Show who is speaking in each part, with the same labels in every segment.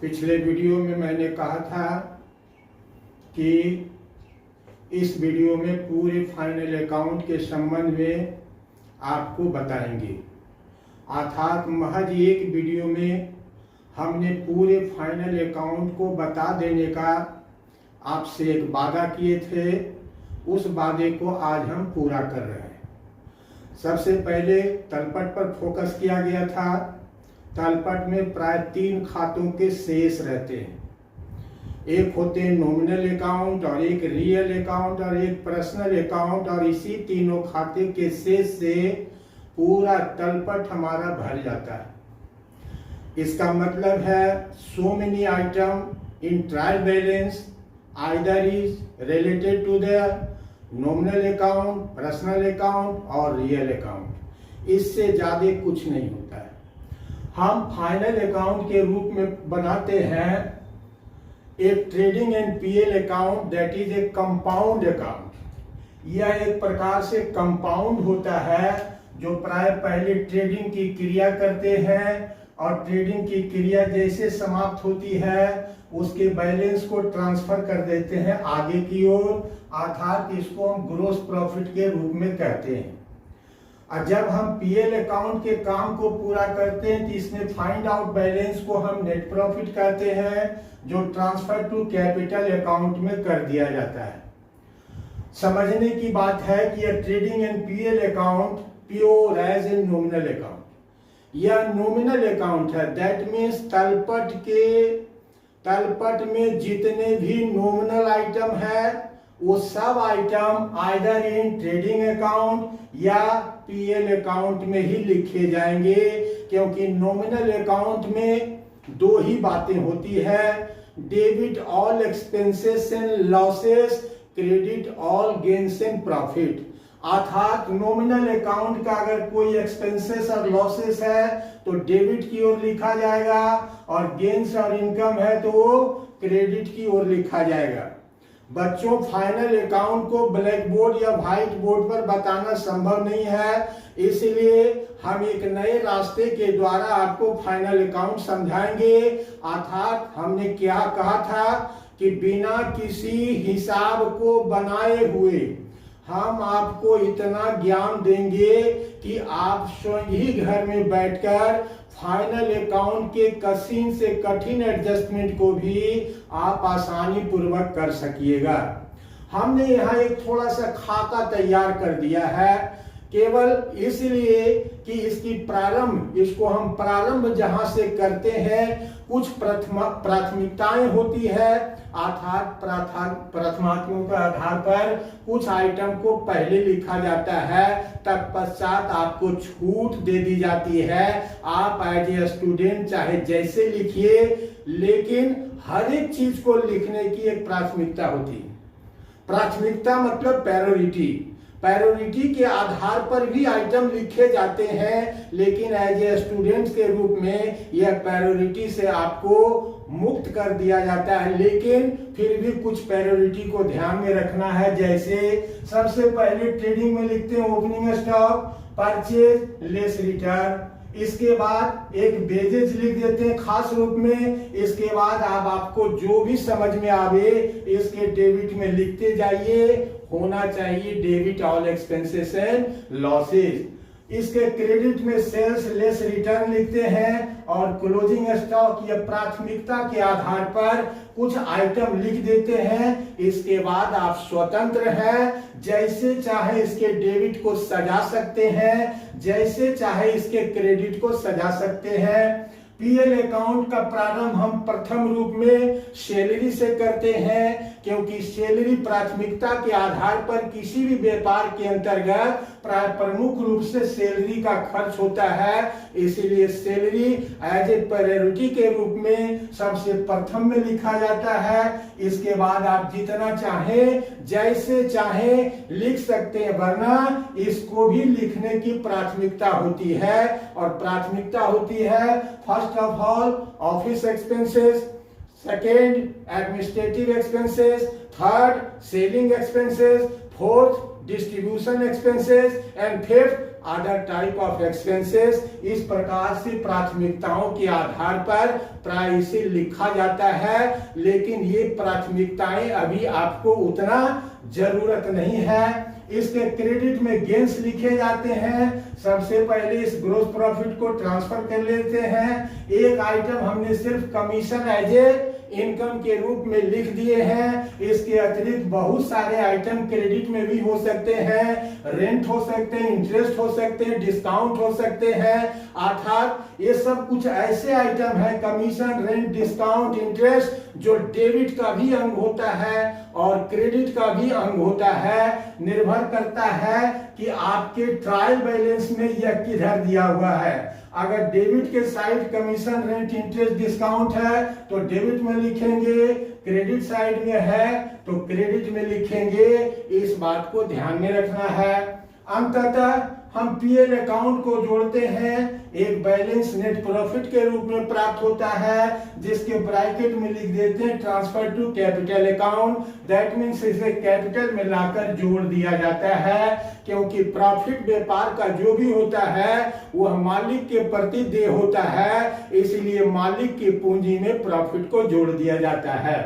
Speaker 1: पिछले वीडियो में मैंने कहा था कि इस वीडियो में पूरे फाइनल अकाउंट के संबंध में आपको बताएंगे। अर्थात महज एक वीडियो में हमने पूरे फाइनल अकाउंट को बता देने का आपसे एक वादा किए थे। उस वादे को आज हम पूरा कर रहे हैं। सबसे पहले तलपट पर फोकस किया गया था। तलपट में प्राय 3 खातों के शेष रहते हैं। एक होते हैं नॉमिनल अकाउंट, और एक रियल अकाउंट, और एक पर्सनल अकाउंट, और इसी तीनों खाते के शेष से पूरा तलपट हमारा भर जाता है। इसका मतलब है so many item in trial balance either is related to the nominal account, personal account और रियल अकाउंट। इससे ज्यादा कुछ नहीं होता है। हम फाइनल अकाउंट के रूप में बनाते हैं एक trading and PL account, that is a compound account. यह एक प्रकार से कंपाउंड होता है जो प्राय पहले ट्रेडिंग की क्रिया करते हैं, और ट्रेडिंग की क्रिया जैसे समाप्त होती है उसके बैलेंस को ट्रांसफर कर देते हैं आगे की ओर। अर्थात इसको हम ग्रोस प्रॉफिट के रूप में कहते हैं। और जब हम पीएल अकाउंट के काम को पूरा करते हैं तो इसमें फाइंड आउट बैलेंस को हम नेट प्रॉफिट कहते हैं, जो ट्रांसफर टू कैपिटल अकाउंट में कर दिया जाता है। समझने की बात है कि यह trading and PL account pure as a nominal account, यह नॉमिनल अकाउंट है। दैट मीन्स तलपट में जितने भी नॉमिनल आइटम है वो सब item either in trading account या पीएल अकाउंट में ही लिखे जाएंगे, क्योंकि नॉमिनल अकाउंट में 2 ही बातें होती है, debit all expenses and losses, credit all gains and profit. अर्थात नॉमिनल अकाउंट का अगर कोई एक्सपेंसेस और लॉसेस है तो डेबिट की ओर लिखा जाएगा, और गेन्स और इनकम है तो वो क्रेडिट की ओर लिखा जाएगा। बच्चों, फाइनल अकाउंट को ब्लैक बोर्ड या व्हाइट बोर्ड पर बताना संभव नहीं है, इसलिए हम एक नए रास्ते के द्वारा आपको फाइनल अकाउंट समझाएंगे। अर्थात हमने क्या कहा था कि बिना किसी हिसाब को बनाए हुए हम आपको इतना ज्ञान देंगे कि आप स्वयं ही घर में बैठकर फाइनल अकाउंट के कठिन से कठिन एडजस्टमेंट को भी आप आसानी पूर्वक कर सकिएगा। हमने यहाँ एक थोड़ा सा खाका तैयार कर दिया है, केवल इसलिए कि इसको हम प्रारंभ जहां से करते हैं कुछ प्राथमिकताएं होती है। अर्थात प्राथमिकताओं के आधार पर कुछ आइटम को पहले लिखा जाता है, तत्पश्चात आपको छूट दे दी जाती है। आप एज ए स्टूडेंट चाहे जैसे लिखिए, लेकिन हर एक चीज को लिखने की एक प्राथमिकता होती है। प्राथमिकता मतलब प्रायोरिटी के आधार पर भी आइटम लिखे जाते हैं, लेकिन एज ए स्टूडेंट्स के रूप में यह प्रायोरिटी से आपको मुक्त कर दिया जाता है। लेकिन फिर भी कुछ प्रायोरिटी को ध्यान में रखना है। जैसे सबसे पहले ट्रेडिंग में लिखते हैं opening stock, purchase, less return. इसके बाद एक बेजेज लिख देते हैं खास रूप में। इसके बाद आपको जो भी समझ में आवे इसके डेबिट में लिखते जाइए। होना चाहिए debit all expenses and losses. इसके क्रेडिट में सेल्स लेस रिटर्न लिखते हैं, और क्लोजिंग स्टॉक या प्राथमिकता के आधार पर कुछ आइटम लिख देते हैं। इसके बाद आप स्वतंत्र हैं, जैसे चाहे इसके डेबिट को सजा सकते हैं, जैसे चाहे इसके क्रेडिट को सजा सकते हैं। पीएल अकाउंट का प्रारंभ हम प्रथम रूप में सैलरी से करते हैं, क्योंकि सैलरी प्राथमिकता के आधार पर किसी भी व्यापार के अंतर्गत प्रमुख रूप से सैलरी का खर्च होता है। इसीलिए सैलरी एज ए प्रायोरिटी के रूप में सबसे प्रथम में लिखा जाता है। इसके बाद आप जितना चाहें जैसे चाहें लिख सकते हैं, वरना इसको भी लिखने की प्राथमिकता होती है। और प्राथमिकता होती है first of all office expenses, second administrative expenses, third selling expenses, fourth distribution expenses and fifth other type of expenses. इस प्रकार से प्राथमिकताओं के आधार पर प्राय इसे लिखा जाता है, लेकिन ये प्राथमिकताएं अभी आपको उतना जरूरत नहीं है। इसके क्रेडिट में गेन्स लिखे जाते हैं। सबसे पहले इस ग्रोस प्रॉफिट को ट्रांसफर कर लेते हैं। एक आइटम हमने सिर्फ कमीशन एज ए इनकम के रूप में लिख दिए हैं। इसके अतिरिक्त बहुत सारे आइटम क्रेडिट में भी हो सकते हैं, रेंट हो सकते हैं, इंटरेस्ट हो सकते हैं, डिस्काउंट हो सकते हैं। अर्थात ये सब कुछ ऐसे आइटम है, कमीशन, रेंट, डिस्काउंट, इंटरेस्ट, जो डेबिट का भी अंग होता है और क्रेडिट का भी अंग होता है। निर्भर करता है कि आपके ट्रायल बैलेंस में यह किधर दिया हुआ है। अगर डेबिट के side commission, rent, interest, discount है तो डेबिट में लिखेंगे, क्रेडिट साइड में है तो क्रेडिट में लिखेंगे। इस बात को ध्यान में रखना है। अंततः हम पीएल अकाउंट को जोड़ते हैं, एक बैलेंस नेट प्रॉफिट के रूप में प्राप्त होता है, जिसके ब्रैकेट में लिख देते हैं transfer to capital account. That means इसे कैपिटल में लाकर जोड़ दिया जाता है, क्योंकि प्रॉफिट व्यापार का जो भी होता है वह मालिक के प्रति देय होता है, इसलिए मालिक की पूंजी में प्रॉफिट को जोड़ दिया जाता है।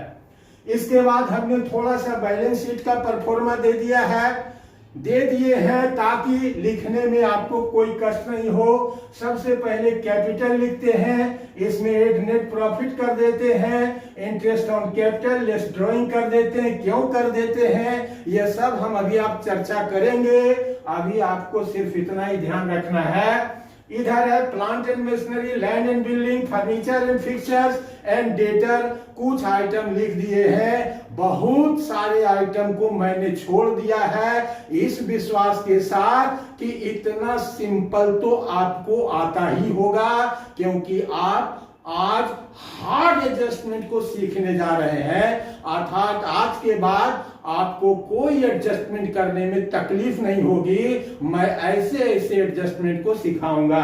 Speaker 1: इसके बाद हमने थोड़ा सा बैलेंस शीट का परफॉर्मा दे दिए हैं ताकि लिखने में आपको कोई कष्ट नहीं हो। सबसे पहले कैपिटल लिखते हैं, इसमें एड नेट प्रॉफिट कर देते हैं, interest on capital less drawing कर देते हैं। क्यों कर देते हैं यह सब हम अभी आप चर्चा करेंगे। अभी आपको सिर्फ इतना ही ध्यान रखना है। इधर है plant and machinery, land and building, furniture and fixtures and debtor. कुछ आइटम लिख दिए हैं, बहुत सारे आइटम को मैंने छोड़ दिया है इस विश्वास के साथ कि इतना सिंपल तो आपको आता ही होगा, क्योंकि आप आज हार्ड एडजस्टमेंट को सीखने जा रहे हैं। अर्थात आज के बाद आपको कोई एडजस्टमेंट करने में तकलीफ नहीं होगी। मैं ऐसे ऐसे एडजस्टमेंट को सिखाऊंगा।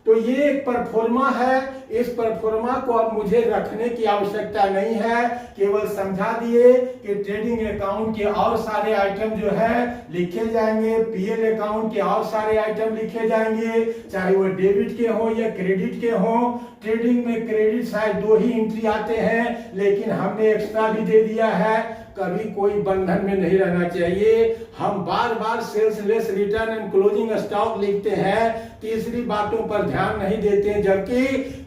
Speaker 1: तो ये एक परफॉर्मा है। इस परफॉर्मा को अब मुझे रखने की आवश्यकता नहीं है, केवल समझा दिए कि ट्रेडिंग अकाउंट के और सारे आइटम जो है लिखे जाएंगे, पीएल अकाउंट के और सारे आइटम लिखे जाएंगे, चाहे वो डेबिट के हो या क्रेडिट के हो। ट्रेडिंग में क्रेडिट शायद 2 ही एंट्री आते हैं, लेकिन हमने एक्स्ट्रा भी दे दिया है। कभी कोई बंधन में नहीं रहना चाहिए। हम बार बार sales less return and closing stock लिखते हैं, तीसरी बातों पर ध्यान नहीं देते हैं, जबकि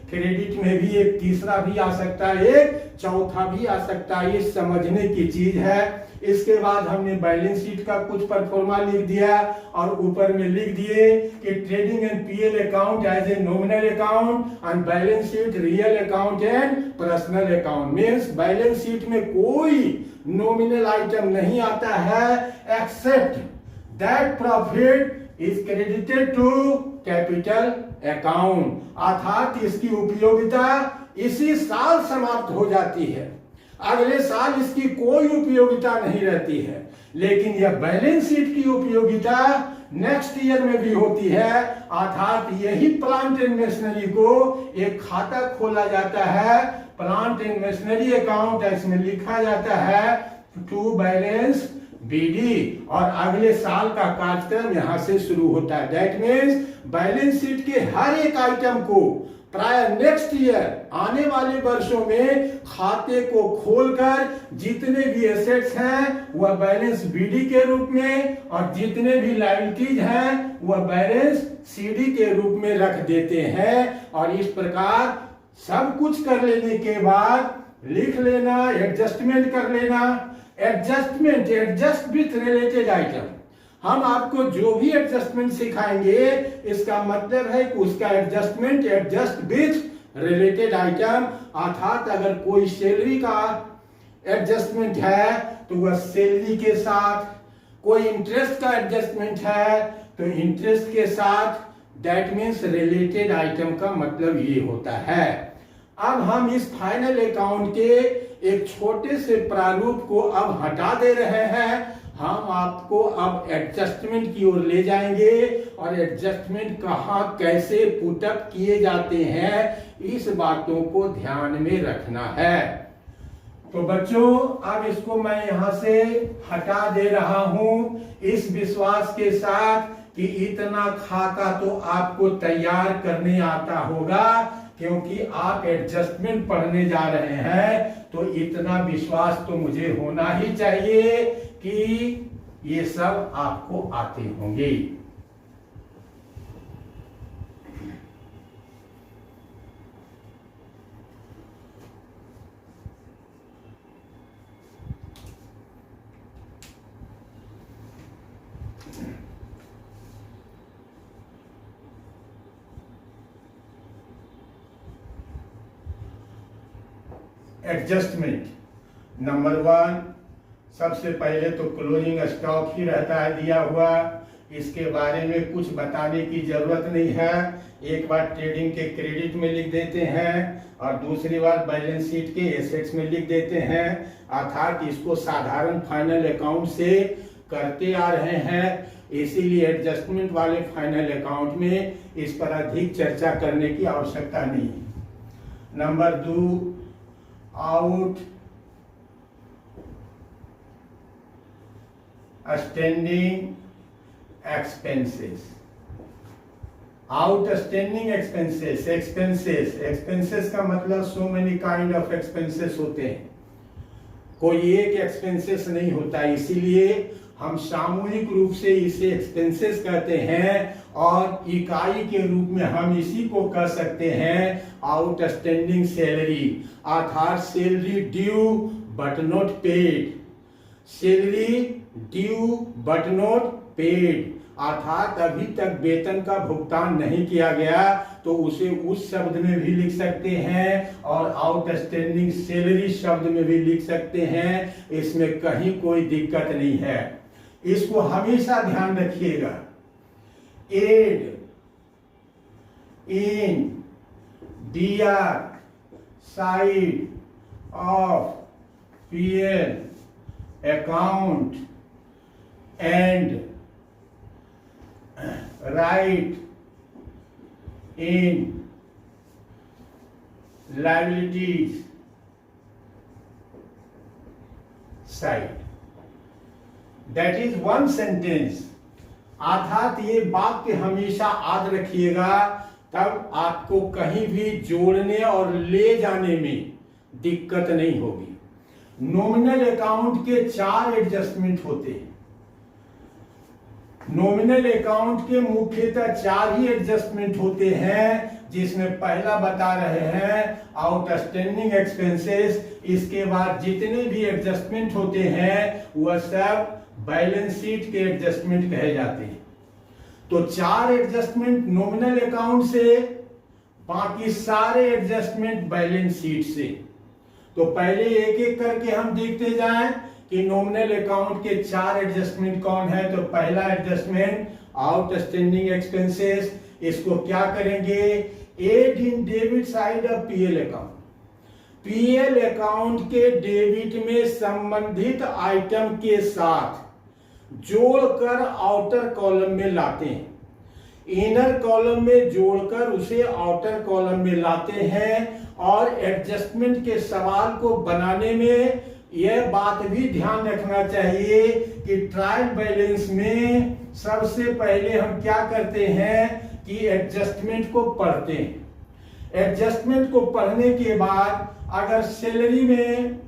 Speaker 1: क्रेडिट में भी एक तीसरा भी आ सकता है, एक चौथा भी आ सकता है। ये समझने की चीज है। इसके बाद हमने बैलेंस शीट का कुछ परफॉर्मा लिख दिया और ऊपर में लिख दिए कि trading and PL account as a nominal account and balance sheet real account and personal account. Means balance sheet में कोई नॉमिनल आइटम नहीं आता है except that profit is credited to capital account. अर्थात इसकी उपयोगिता इसी साल समाप्त हो जाती है, अगले साल इसकी कोई उपयोगिता नहीं रहती है। लेकिन यह बैलेंस शीट की उपयोगिता नेक्स्ट ईयर में भी होती है। अर्थात यही प्लांट एंड मशीनरी को एक खाता खोला जाता है, प्लांट एंड मशीनरी अकाउंट, इसमें लिखा जाता है टू बैलेंस बीडी, और अगले साल का कार्यक्रम यहां से शुरू होता है। दैट मीन्स बैलेंस शीट के हर एक आइटम को प्राय नेक्स्ट ईयर आने वाले वर्षों में खाते को खोलकर जितने भी एसेट्स हैं वह बैलेंस बीडी के रूप में और जितने भी लायबिलिटीज हैं वह बैलेंस सीडी के रूप में रख देते हैं। और इस प्रकार सब कुछ कर लेने के बाद लिख लेना, एडजस्टमेंट कर लेना। Adjustment, adjust with related item. हम आपको जो भी एडजस्टमेंट सिखाएंगे इसका मतलब है कि उसका adjustment adjust with related item. अर्थात अगर कोई सैलरी का एडजस्टमेंट है तो वह सैलरी के साथ, कोई इंटरेस्ट का एडजस्टमेंट है तो इंटरेस्ट के साथ। दैट मीन्स रिलेटेड आइटम का मतलब ये होता है। अब हम इस फाइनल अकाउंट के एक छोटे से प्रारूप को अब हटा दे रहे हैं। हम आपको अब एडजस्टमेंट की ओर ले जाएंगे और एडजस्टमेंट कहां कैसे पुटअप किए जाते हैं इस बातों को ध्यान में रखना है। तो बच्चों अब इसको मैं यहां से हटा दे रहा हूं इस विश्वास के साथ कि इतना खाका तो आपको तैयार करने आता होगा, क्योंकि आप एडजस्टमेंट पढ़ने जा रहे हैं। तो इतना विश्वास तो मुझे होना ही चाहिए कि ये सब आपको आते होंगे। एडजस्टमेंट नंबर 1, सबसे पहले तो क्लोजिंग स्टॉक ही रहता है दिया हुआ, इसके बारे में कुछ बताने की जरूरत नहीं है। एक बार ट्रेडिंग के क्रेडिट में लिख देते हैं और दूसरी बार बैलेंस शीट के एसेट्स में लिख देते हैं, अर्थात इसको साधारण फाइनल अकाउंट से करते आ रहे हैं, इसीलिए एडजस्टमेंट वाले फाइनल अकाउंट में इस पर अधिक चर्चा करने की आवश्यकता नहीं है। Number 2, out standing expenses. Outstanding expenses, expenses का मतलब so many kind of expenses होते हैं, कोई एक एक्सपेंसेस नहीं होता, इसीलिए हम सामूहिक रूप से इसे एक्सपेंसेस कहते हैं और इकाई के रूप में हम इसी को कह सकते हैं आउटस्टैंडिंग सैलरी, अर्थात salary due but not paid, salary due but not paid, अर्थात अभी तक वेतन का भुगतान नहीं किया गया तो उसे उस शब्द में भी लिख सकते हैं और आउटस्टैंडिंग सैलरी शब्द में भी लिख सकते हैं, इसमें कहीं कोई दिक्कत नहीं है। इसको हमेशा ध्यान रखिएगा। Add in DR side of PL account and write in liabilities side, that is one sentence, अर्थात ये वाक्य हमेशा याद रखिएगा, तब आपको कहीं भी जोड़ने और ले जाने में दिक्कत नहीं होगी। नॉमिनल अकाउंट के 4 एडजस्टमेंट होते हैं। नॉमिनल अकाउंट के मुख्यतः 4 ही एडजस्टमेंट होते हैं, जिसमें पहला बता रहे हैं आउटस्टैंडिंग एक्सपेंसेस, इसके बाद जितने भी एडजस्टमेंट होते हैं वह सब बैलेंस शीट के एडजस्टमेंट कहे जाते हैं। तो 4 एडजस्टमेंट नॉमिनल अकाउंट से, बाकी सारे एडजस्टमेंट बैलेंस शीट से। तो पहले एक एक करके हम देखते जाएं कि नॉमिनल अकाउंट के 4 एडजस्टमेंट कौन है। तो पहला एडजस्टमेंट आउटस्टैंडिंग एक्सपेंसेस, इसको क्या करेंगे, add in debit side of PL account, PL account के डेबिट में संबंधित आइटम के साथ जोड़कर आउटर कॉलम में लाते हैं, इनर कॉलम में जोड़कर उसे आउटर कॉलम में लाते हैं। और एडजस्टमेंट के सवाल को बनाने में यह बात भी ध्यान रखना चाहिए कि ट्रायल बैलेंस में सबसे पहले हम क्या करते हैं कि एडजस्टमेंट को पढ़ते हैं। एडजस्टमेंट को पढ़ने के बाद अगर सैलरी में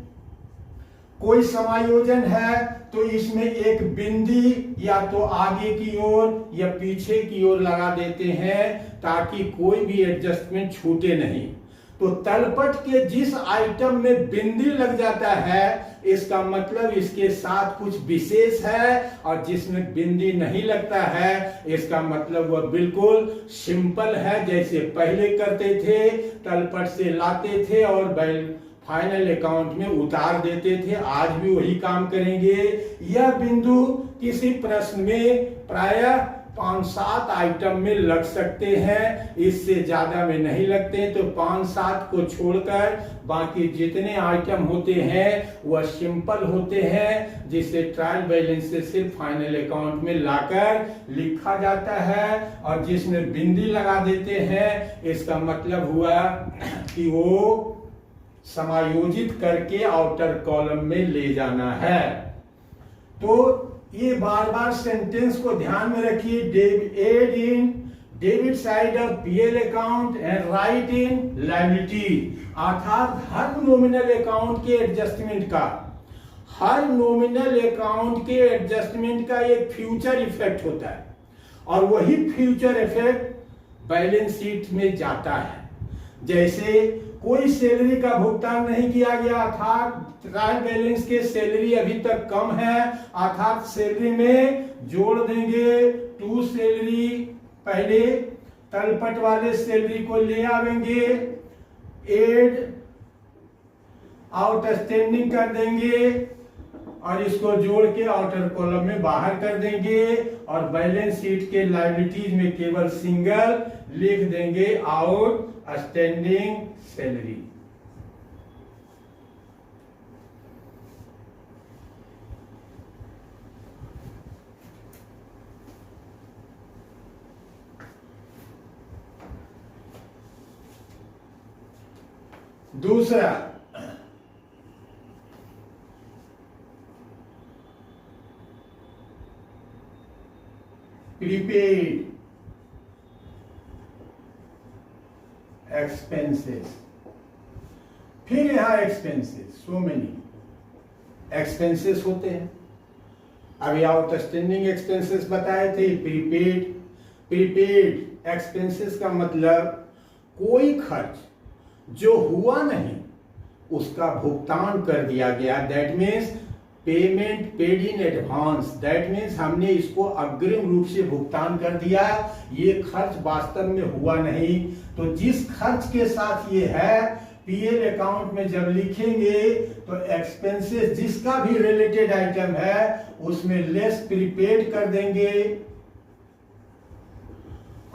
Speaker 1: कोई समायोजन है तो इसमें एक बिंदी या तो आगे की ओर या पीछे की ओर लगा देते हैं ताकि कोई भी एडजस्टमेंट छूटे नहीं। तो तलपट के जिस आइटम में बिंदी लग जाता है इसका मतलब इसके साथ कुछ विशेष है, और जिसमें बिंदी नहीं लगता है इसका मतलब वह बिल्कुल सिंपल है, जैसे पहले करते थे, तलपट से लाते थे और फाइनल अकाउंट में उतार देते थे, आज भी वही काम करेंगे। यह बिंदु किसी प्रश्न में प्रायः 5-7 आइटम में लग सकते हैं, इससे ज्यादा में नहीं लगते। तो 5-7 को छोड़कर बाकी जितने आइटम होते हैं वह सिंपल होते हैं, जिसे ट्रायल बैलेंस से सिर्फ फाइनल अकाउंट में लाकर लिखा जाता है। और जिसमें बिंदी लगा देते हैं इसका मतलब हुआ कि वो समायोजित करके आउटर कॉलम में ले जाना है। तो ये बार बार सेंटेंस को ध्यान में रखिए। Add in debit side of PL account and write in liability, अर्थात हर नॉमिनल अकाउंट के एडजस्टमेंट का, हर नॉमिनल अकाउंट के एडजस्टमेंट का एक फ्यूचर इफेक्ट होता है और वही फ्यूचर इफेक्ट बैलेंस शीट में जाता है। जैसे कोई सैलरी का भुगतान नहीं किया गया, अर्थात ट्रायल बैलेंस के सैलरी अभी तक कम है, अर्थात सैलरी में जोड़ देंगे टू सैलरी, पहले तलपट वाले सैलरी को ले आवेंगे, एड आउटस्टैंडिंग कर देंगे और इसको जोड़ के आउटर कॉलम में बाहर कर देंगे और बैलेंस शीट के लायबिलिटीज में केवल सिंगल लिख देंगे आउटस्टैंडिंग सैलरी। दूसरा, प्रीपेड एक्सपेंसेस। फिर यहां एक्सपेंसेस, सो मेनी एक्सपेंसेस होते हैं। अभी आउटस्टैंडिंग एक्सपेंसेस बताए थे, प्रीपेड एक्सपेंसेस का मतलब कोई खर्च जो हुआ नहीं उसका भुगतान कर दिया गया, that means payment paid in advance, that means हमने इसको अग्रिम रूप से भुगतान कर दिया, ये खर्च वास्तव में हुआ नहीं। तो जिस खर्च के साथ ये है, पीएल अकाउंट में जब लिखेंगे तो एक्सपेंसेस जिसका भी रिलेटेड आइटम है उसमें लेस प्रीपेड कर देंगे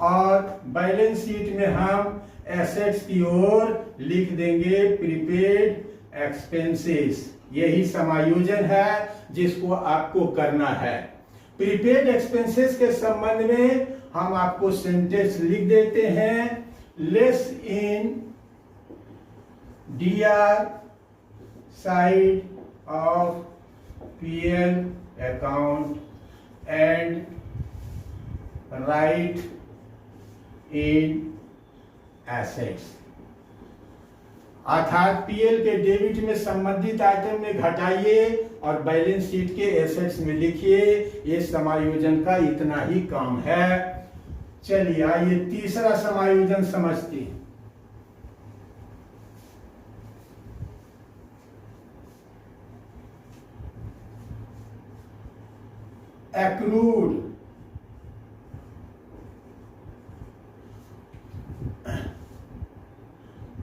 Speaker 1: और बैलेंस शीट में हम एसेट्स की ओर लिख देंगे प्रीपेड एक्सपेंसेस। यही समायोजन है जिसको आपको करना है। प्रीपेड एक्सपेंसेस के संबंध में हम आपको सेंटेंस लिख देते हैं, less in DR side of PL account and write in assets, अर्थात पीएल के डेबिट में संबंधित आइटम में घटाइए और बैलेंस शीट के एसेट्स में लिखिए। ये समायोजन का इतना ही काम है। चलिए आइए तीसरा समायोजन समझते हैं। एक्रूड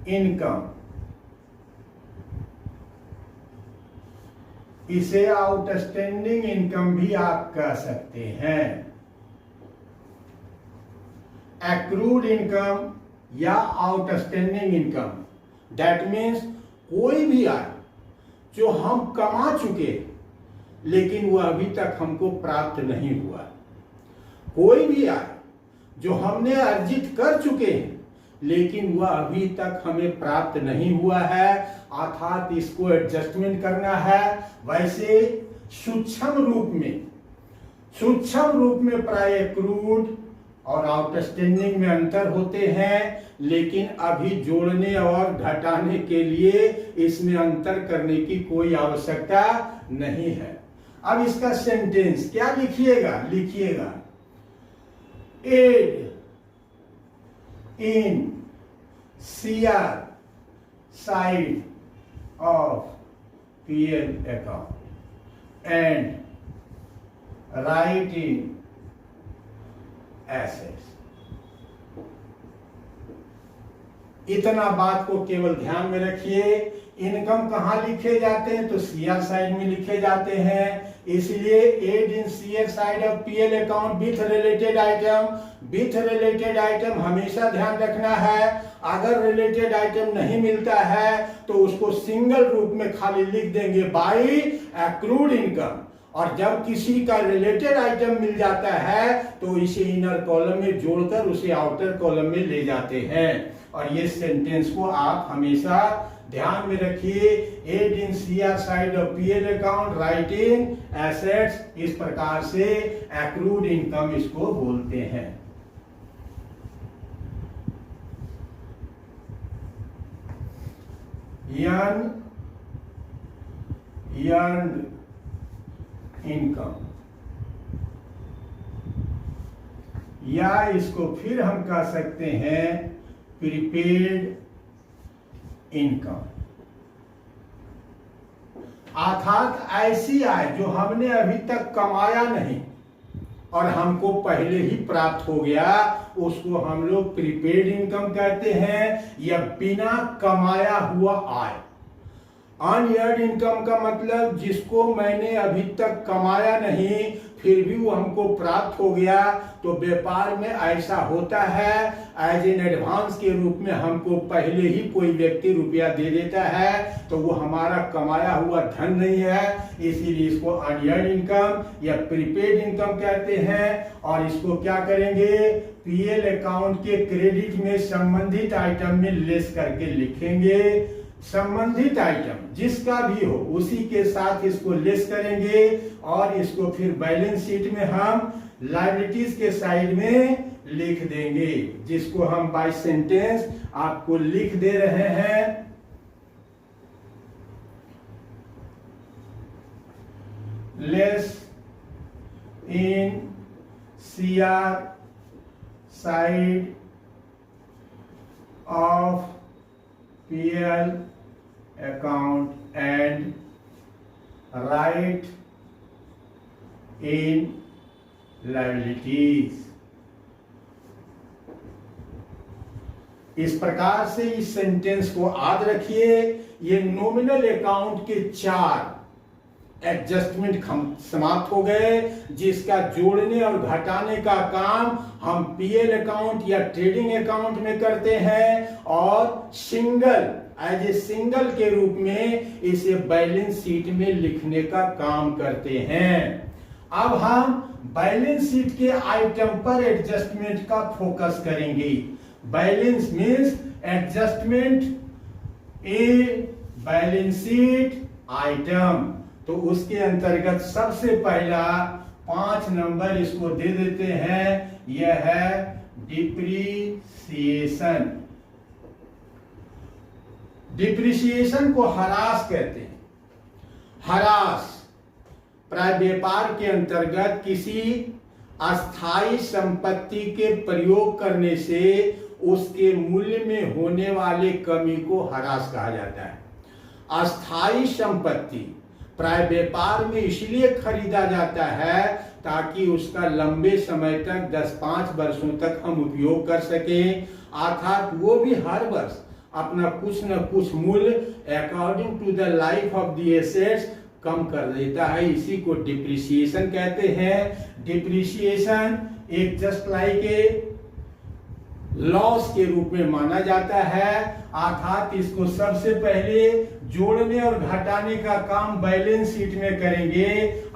Speaker 1: इनकम, इसे आउटस्टैंडिंग इनकम भी आप कह सकते हैं। एक्रूड इनकम या आउटस्टैंडिंग इनकम, दैट मीन्स कोई भी आय जो हम कमा चुके लेकिन वह अभी तक हमको प्राप्त नहीं हुआ, कोई भी आय जो हमने अर्जित कर चुके हैं लेकिन वह अभी तक हमें प्राप्त नहीं हुआ है, अर्थात इसको एडजस्टमेंट करना है। वैसे सूक्ष्म रूप में प्राय एक्रूड और आउटस्टैंडिंग में अंतर होते हैं, लेकिन अभी जोड़ने और घटाने के लिए इसमें अंतर करने की कोई आवश्यकता नहीं है। अब इसका सेंटेंस क्या लिखिएगा, add in CR side of PL account and write in assets। इतना बात को केवल ध्यान में रखिए। इनकम कहाँ लिखे जाते हैं तो सीआर साइड में लिखे जाते हैं, इसलिए add in CR side of PL account with related item हमेशा ध्यान रखना है। अगर रिलेटेड आइटम नहीं मिलता है तो उसको सिंगल रूप में खाली लिख देंगे बाय एक्रूड इनकम, और जब किसी का रिलेटेड आइटम मिल जाता है तो इसे इनर कॉलम में जोड़कर उसे आउटर कॉलम में ले जाते हैं। और ये सेंटेंस को आप हमेशा ध्यान में रखिए, add in CR side of PL account, write in assets, इस प्रकार से एक्रूड इनकम इसको बोलते हैं। earned इनकम, या इसको फिर हम कह सकते हैं प्रीपेड इनकम, अर्थात ऐसी आय जो हमने अभी तक कमाया नहीं और हमको पहले ही प्राप्त हो गया, उसको हम लोग प्रीपेड इनकम कहते हैं, या बिना कमाया हुआ आय। अनअर्न्ड इनकम का मतलब जिसको मैंने अभी तक कमाया नहीं फिर भी वो हमको प्राप्त हो गया। तो व्यापार में ऐसा होता है, एज एन एडवांस के रूप में हमको पहले ही कोई व्यक्ति रुपया दे देता है, तो वो हमारा कमाया हुआ धन नहीं है, इसीलिए इसको अनअर्न्ड इनकम या प्रीपेड इनकम कहते हैं। और इसको क्या करेंगे, पीएल अकाउंट के क्रेडिट में संबंधित आइटम में लेस करके लिखेंगे। संबंधित आइटम जिसका भी हो उसी के साथ इसको लेस करेंगे और इसको फिर बैलेंस शीट में हम लायबिलिटीज के साइड में लिख देंगे, जिसको हम बाय सेंटेंस आपको लिख दे रहे हैं। Less in CR side of PL account and write in liabilities। इस प्रकार से इस सेंटेंस को याद रखिए। ये नॉमिनल अकाउंट के 4 एडजस्टमेंट समाप्त हो गए, जिसका जोड़ने और घटाने का काम हम पीएल अकाउंट या ट्रेडिंग अकाउंट में करते हैं और सिंगल एज ए सिंगल के रूप में इसे बैलेंस शीट में लिखने का काम करते हैं। अब हम बैलेंस शीट के आइटम पर एडजस्टमेंट का फोकस करेंगे। Balance means adjustment a balance sheet item, तो उसके अंतर्गत सबसे पहला 5 नंबर इसको दे देते हैं, यह है डिप्रीसिएशन। डिप्रिसिएशन को ह्रास कहते हैं। ह्रास प्राय व्यापार के अंतर्गत किसी अस्थाई संपत्ति के प्रयोग करने से उसके मूल्य में होने वाले कमी को ह्रास कहा जाता है। अस्थाई संपत्ति प्राय व्यापार में इसलिए खरीदा जाता है ताकि उसका लंबे समय तक 10-5 वर्षों तक हम उपयोग कर सकें, अर्थात वो भी हर वर्ष अपना कुछ न कुछ मूल्य according to the life of the assets कम कर देता है। इसी को डिप्रिसिएशन कहते हैं। डिप्रिसिएशन एक जस्ट लाइक ए लॉस के रूप में माना जाता है, अर्थात इसको सबसे पहले जोड़ने और घटाने का काम बैलेंस शीट में करेंगे,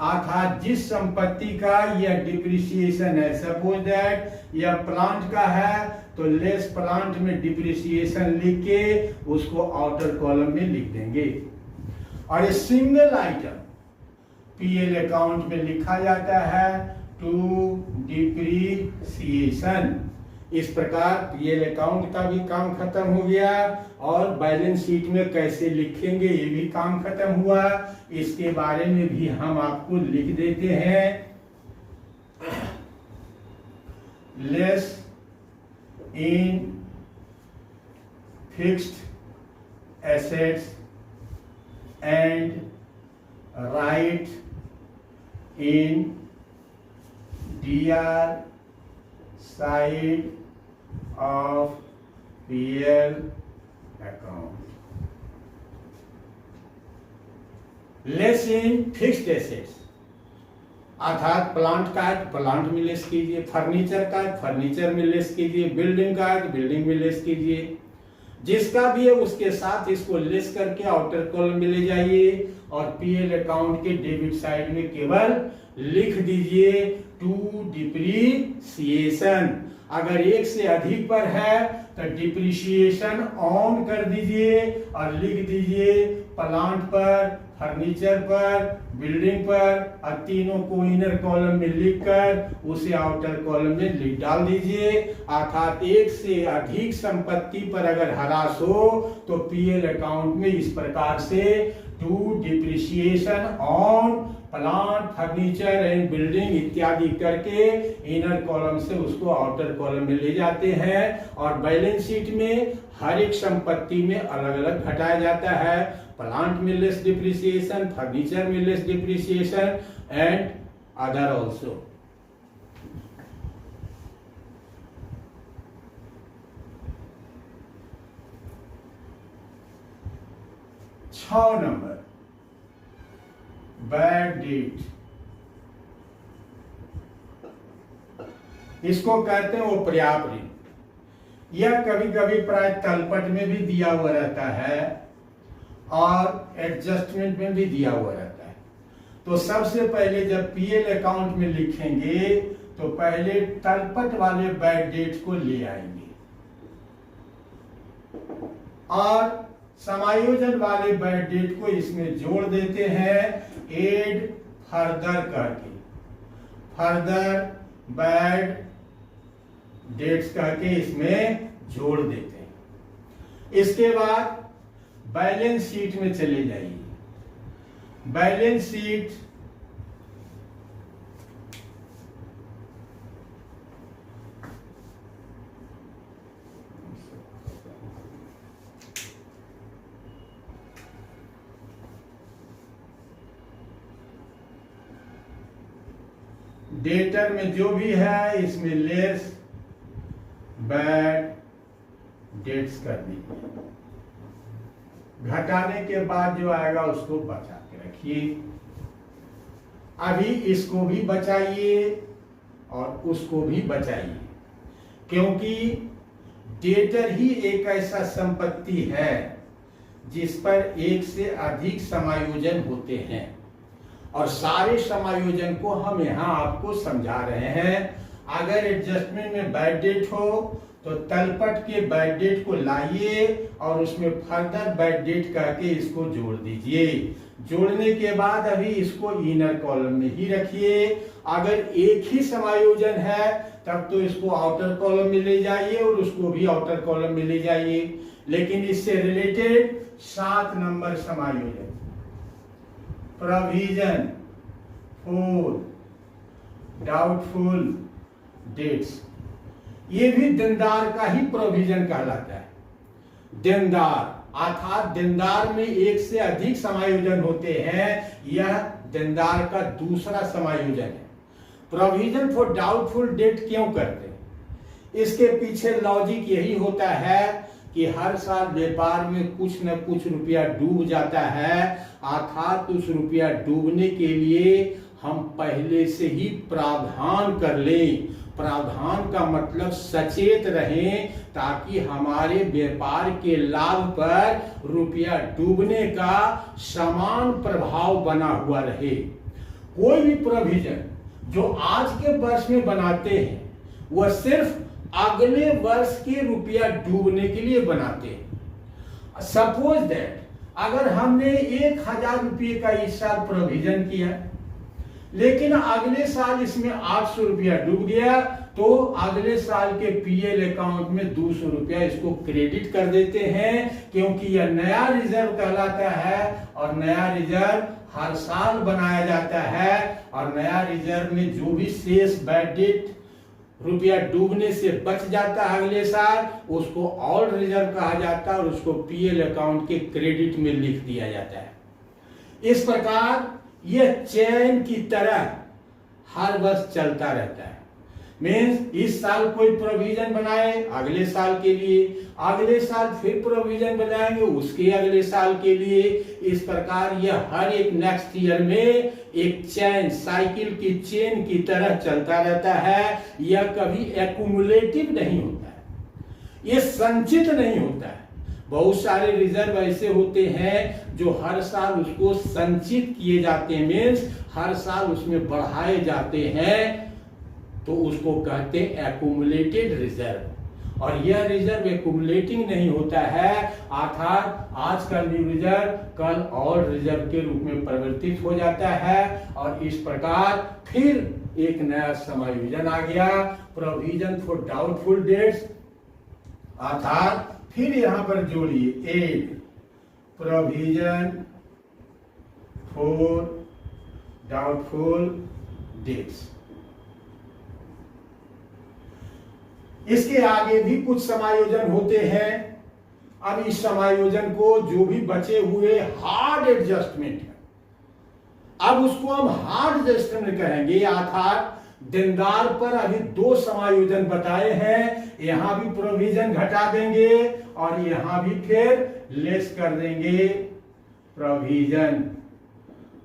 Speaker 1: अर्थात जिस संपत्ति का यह डिप्रिसिएशन है, सपोज दैट यह प्लांट का है तो लेस प्लांट में डिप्रिसिएशन लिख के उसको आउटर कॉलम में लिख देंगे। और ये सिंगल आइटम पीएल अकाउंट में लिखा जाता है टू डिप्रिसिएशन। इस प्रकार पीएल अकाउंट का भी काम खत्म हो गया और बैलेंस शीट में कैसे लिखेंगे ये भी काम खत्म हुआ। इसके बारे में भी हम आपको लिख देते हैं। Less in fixed assets and write in DR side of PL account. Less in fixed assets अर्थात प्लांट का है प्लांट में लेस कीजिए, फर्नीचर का है फर्नीचर में लेस कीजिए, बिल्डिंग का है बिल्डिंग में लेस कीजिए, जिसका भी है उसके साथ इसको लेस करके आउटर कॉलम में ले जाइए और पीएल अकाउंट के डेबिट साइड में केवल लिख दीजिए टू डिप्रिसिएशन। अगर एक से अधिक पर है तो डिप्रिसिएशन ऑन कर दीजिए और लिख दीजिए प्लांट पर, फर्नीचर पर, बिल्डिंग पर, और तीनों को इनर कॉलम में लिखकर उसे आउटर कॉलम में लिख डाल दीजिए। अर्थात एक से अधिक संपत्ति पर अगर हरास हो तो पीएल अकाउंट में इस प्रकार से to depreciation on plant, furniture and building इत्यादि करके इनर कॉलम से उसको आउटर कॉलम में ले जाते हैं और बैलेंस शीट में हर एक संपत्ति में अलग अलग घटाया जाता है। प्लांट में लेस डिप्रिसिएशन, फर्नीचर में less depreciation and other also. Number bad debt, इसको कहते हैं वो पर्याप्त ऋण। यह कभी कभी प्राय तलपट में भी दिया हुआ रहता है और एडजस्टमेंट में भी दिया हुआ रहता है। तो सबसे पहले जब पीएल अकाउंट में लिखेंगे तो पहले तलपट वाले बैड डेट को ले आएंगे और समायोजन वाले बैड डेट को इसमें जोड़ देते हैं एड फर्दर करके, फर्दर बैड डेट्स करके इसमें जोड़ देते हैं। इसके बाद बैलेंस शीट में चले जाइए। बैलेंस शीट डेटर में जो भी है इसमें लेस बैड डेट्स कर दीजिए। घटाने के बाद जो आएगा उसको बचा के रखिए। अभी इसको भी बचाइए और उसको भी बचाइए, क्योंकि डेटर ही एक ऐसा संपत्ति है जिस पर एक से अधिक समायोजन होते हैं और सारे समायोजन को हम यहाँ आपको समझा रहे हैं। अगर एडजस्टमेंट में बैड डेट हो तो तलपट के बैड डेट को लाइए और उसमें फर्दर बैड डेट करके इसको जोड़ दीजिए। जोड़ने के बाद अभी इसको इनर कॉलम में ही रखिए। अगर एक ही समायोजन है तब तो इसको आउटर कॉलम में ले जाइए और उसको भी आउटर कॉलम में ले जाइए। लेकिन इससे रिलेटेड 7 नंबर समायोजन, प्रोविजन फॉर डाउटफुल डेट्स, ये भी देनदार का ही प्रोविजन कहलाता है। देनदार अर्थात देनदार में एक से अधिक समायोजन होते हैं, यह देनदार का दूसरा समायोजन है। प्रोविजन फॉर डाउटफुल डेट क्यों करते हैं? इसके पीछे लॉजिक यही होता है कि हर साल व्यापार में कुछ न कुछ रुपया डूब जाता है, अर्थात उस रुपया डूबने के लिए हम पहले से ही प्रावधान कर लें। प्रावधान का मतलब सचेत रहें ताकि हमारे व्यापार के लाभ पर रुपया डूबने का समान प्रभाव बना हुआ रहे। कोई भी प्रोविजन जो आज के वर्ष में बनाते हैं वह सिर्फ अगले वर्ष के रुपया डूबने के लिए बनाते हैं। सपोज दैट अगर हमने 1000 रुपये का इस साल प्रोविजन किया लेकिन अगले साल इसमें 800 रुपया डूब गया, तो अगले साल के पीएल अकाउंट में 200 रुपया इसको क्रेडिट कर देते हैं, क्योंकि यह नया रिजर्व कहलाता है और नया रिजर्व हर साल बनाया जाता है। और नया रिजर्व में जो भी शेष बैड डेट रुपया डूबने से बच जाता है अगले साल, उसको ऑल रिजर्व कहा जाता है और उसको पीएल अकाउंट के क्रेडिट में लिख दिया जाता है। इस प्रकार यह चैन की तरह हर वर्ष चलता रहता है। मीन्स इस साल कोई प्रोविजन बनाए अगले साल के लिए, अगले साल फिर प्रोविजन बनाएंगे उसके अगले साल के लिए। इस प्रकार यह हर एक नेक्स्ट ईयर में एक चैन, साइकिल की चेन की तरह चलता रहता है। यह कभी एक्यूमुलेटिव नहीं होता है, यह संचित नहीं होता है। बहुत सारे रिजर्व ऐसे होते हैं जो हर साल उसको संचित किए जाते हैं, मीन्स हर साल उसमें बढ़ाए जाते हैं तो उसको कहते हैं एक्यूमुलेटेड रिजर्व। और यह रिजर्व एक्यूमुलेटिंग नहीं होता है, अर्थात आज का न्यू रिजर्व कल और रिजर्व के रूप में परिवर्तित हो जाता है। और इस प्रकार फिर एक नया समायोजन आ गया, प्रोविजन फॉर डाउटफुल डेट्स, अर्थात फिर यहां पर जोड़िए add provision for doubtful debts. इसके आगे भी कुछ समायोजन होते हैं। अब इस समायोजन को जो भी बचे हुए हार्ड एडजस्टमेंट है, अब उसको हम हार्ड एडजस्टमेंट कहेंगे, अर्थात देनदार पर अभी 2 समायोजन बताए हैं, यहां भी प्रोविजन घटा देंगे और यहां भी फिर लेस कर देंगे प्रोविजन।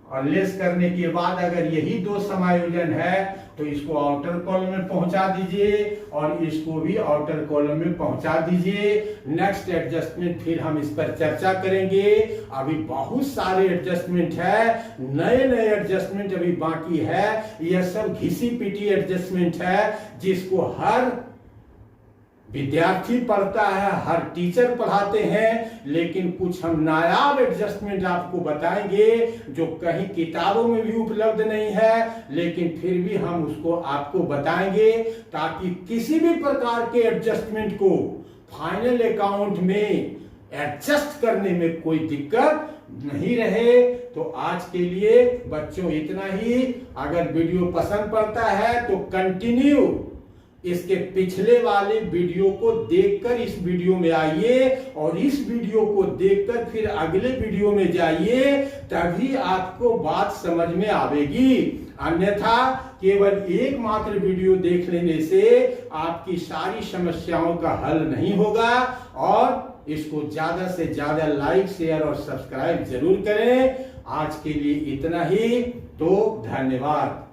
Speaker 1: और लेस करने के बाद अगर यही 2 समायोजन है तो इसको आउटर कॉलम में पहुंचा दीजिए और इसको भी आउटर कॉलम में पहुंचा दीजिए। नेक्स्ट एडजस्टमेंट फिर हम इस पर चर्चा करेंगे। अभी बहुत सारे एडजस्टमेंट है, नए नए एडजस्टमेंट अभी बाकी है। यह सब घिसी पिटी एडजस्टमेंट है जिसको हर विद्यार्थी पढ़ता है, हर टीचर पढ़ाते हैं, लेकिन कुछ हम नायाब एडजस्टमेंट आपको बताएंगे जो कहीं किताबों में भी उपलब्ध नहीं है, लेकिन फिर भी हम उसको आपको बताएंगे ताकि किसी भी प्रकार के एडजस्टमेंट को फाइनल अकाउंट में एडजस्ट करने में कोई दिक्कत नहीं रहे। तो आज के लिए बच्चों इतना ही। अगर वीडियो पसंद पड़ता है तो कंटिन्यू इसके पिछले वाले वीडियो को देखकर इस वीडियो में आइए और इस वीडियो को देखकर फिर अगले वीडियो में जाइए, तभी आपको बात समझ में आवेगी। अन्यथा केवल एकमात्र वीडियो देख लेने से आपकी सारी समस्याओं का हल नहीं होगा। और इसको ज्यादा से ज्यादा लाइक, शेयर और सब्सक्राइब जरूर करें। आज के लिए इतना ही, तो धन्यवाद।